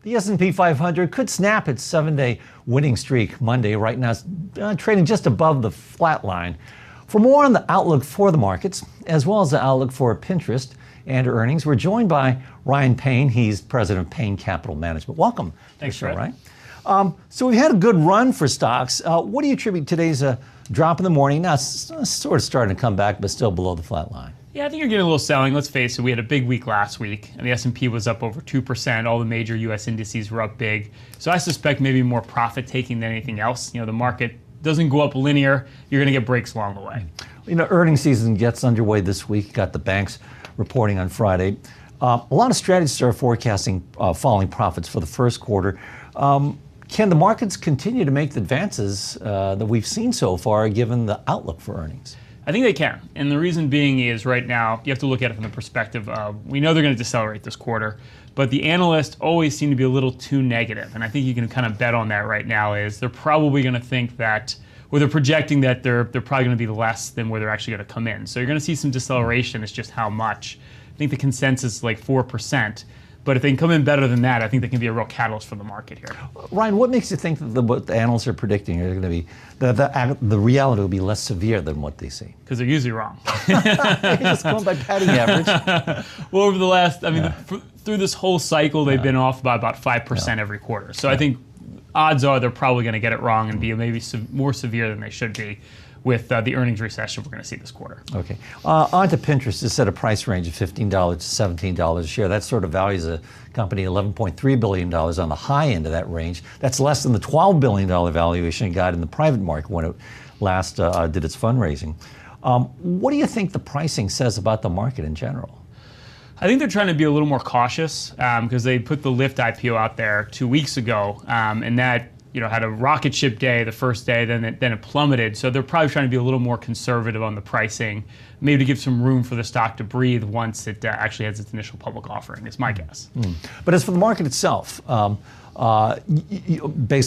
The S&P 500 could snap its 7-day winning streak Monday. Right now, it's trading just above the flat line. For more on the outlook for the markets, as well as the outlook for Pinterest and earnings, we're joined by Ryan Payne. He's president of Payne Capital Management. Welcome. Thanks, Fred. Right? So we've had a good run for stocks. What do you attribute today's drop in the morning? Now it's sort of starting to come back, but still below the flat line. Yeah, I think you're getting a little selling. Let's face it, we had a big week last week, and the S&P was up over 2%. All the major U.S. indices were up big. So I suspect maybe more profit-taking than anything else. You know, the market doesn't go up linear. You're going to get breaks along the way. You know, earnings season gets underway this week. Got the banks reporting on Friday. A lot of strategists are forecasting falling profits for the first quarter. Can the markets continue to make the advances that we've seen so far, given the outlook for earnings? I think they can. And the reason being is right now, you have to look at it from the perspective of, we know they're going to decelerate this quarter, but the analysts always seem to be a little too negative. And I think you can kind of bet on that right now is they're probably going to think that, or they're projecting that they're probably going to be less than where they're actually going to come in. So you're going to see some deceleration. It's just how much. I think the consensus is like 4%. But if they can come in better than that, I think they can be a real catalyst for the market here. Ryan, what makes you think that what the analysts are predicting are going to be, the reality will be less severe than what they see? Because they're usually wrong. You're just going by batting average. Well, over the last, through this whole cycle, they've been off by about 5% every quarter. So I think odds are they're probably going to get it wrong and be maybe more severe than they should be with the earnings recession we're going to see this quarter. Okay. On to Pinterest. It's set a price range of $15 to $17 a share. That sort of values a company $11.3 billion on the high end of that range. That's less than the $12 billion valuation it got in the private market when it last did its fundraising. What do you think the pricing says about the market in general? I think they're trying to be a little more cautious because they put the Lyft IPO out there 2 weeks ago, and that had a rocket ship day the first day, then it plummeted. So they're probably trying to be a little more conservative on the pricing, maybe to give some room for the stock to breathe once it actually has its initial public offering, is my guess. But as for the market itself, based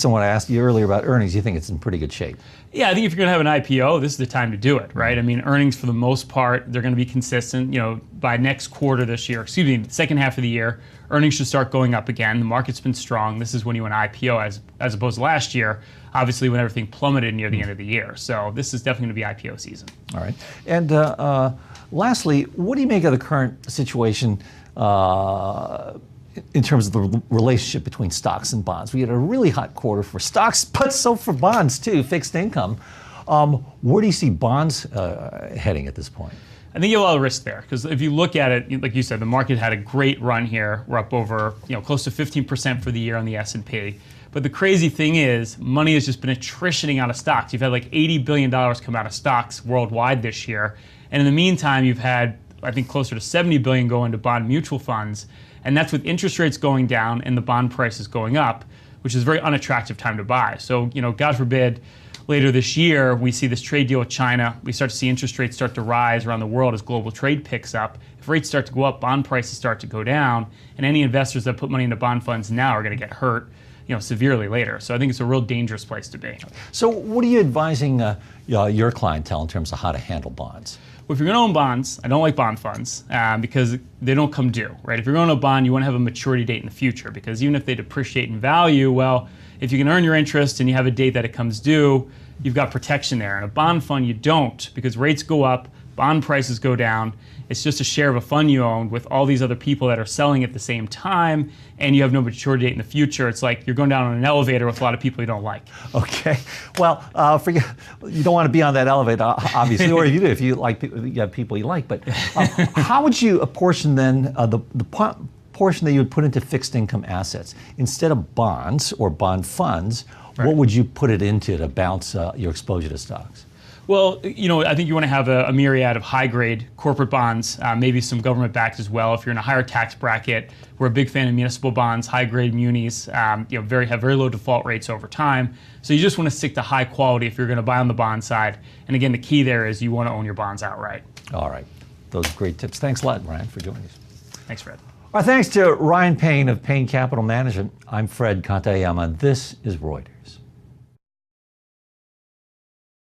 on what I asked you earlier about earnings, you think it's in pretty good shape? Yeah, I think if you're going to have an IPO, this is the time to do it, right? I mean, earnings for the most part, they're going to be consistent. By next quarter this year, the second half of the year, earnings should start going up again. The market's been strong. This is when you want to IPO as opposed to last year, obviously when everything plummeted near the end of the year. So this is definitely going to be IPO season. All right. And lastly, what do you make of the current situation in terms of the relationship between stocks and bonds? We had a really hot quarter for stocks, but so for bonds too, fixed income. Where do you see bonds heading at this point? I think you have a lot of risk there because if you look at it, like you said, the market had a great run here. We're up over close to 15% for the year on the S&P. But the crazy thing is, money has just been attritioning out of stocks. You've had like $80 billion come out of stocks worldwide this year. And in the meantime, you've had, I think, closer to $70 billion go into bond mutual funds. And that's with interest rates going down and the bond prices going up, which is a very unattractive time to buy. So, God forbid, later this year, we see this trade deal with China. We start to see interest rates start to rise around the world as global trade picks up. If rates start to go up, bond prices start to go down, and any investors that put money into bond funds now are going to get hurt, severely later. So I think it's a real dangerous place to be. So what are you advising your clientele in terms of how to handle bonds? Well, if you're going to own bonds, I don't like bond funds because they don't come due, right? If you're going to own a bond, you want to have a maturity date in the future because even if they depreciate in value, well, if you can earn your interest and you have a date that it comes due, you've got protection there. In a bond fund, you don't because rates go up, bond prices go down. It's just a share of a fund you own with all these other people that are selling at the same time, and you have no maturity date in the future. It's like you're going down on an elevator with a lot of people you don't like. Okay. Well, you don't want to be on that elevator, obviously, or you do if you have people you like. But how would you apportion then the portion that you would put into fixed income assets instead of bonds or bond funds? Right. What would you put it into to balance your exposure to stocks? Well, I think you want to have a myriad of high-grade corporate bonds, maybe some government-backed as well. If you're in a higher tax bracket, we're a big fan of municipal bonds, high-grade munis, have very low default rates over time. So you just want to stick to high quality if you're going to buy on the bond side. And again, the key there is you want to own your bonds outright. All right. Those are great tips. Thanks a lot, Ryan, for joining us. Thanks, Fred. Our thanks to Ryan Payne of Payne Capital Management. I'm Fred Kantayama. This is Reuters.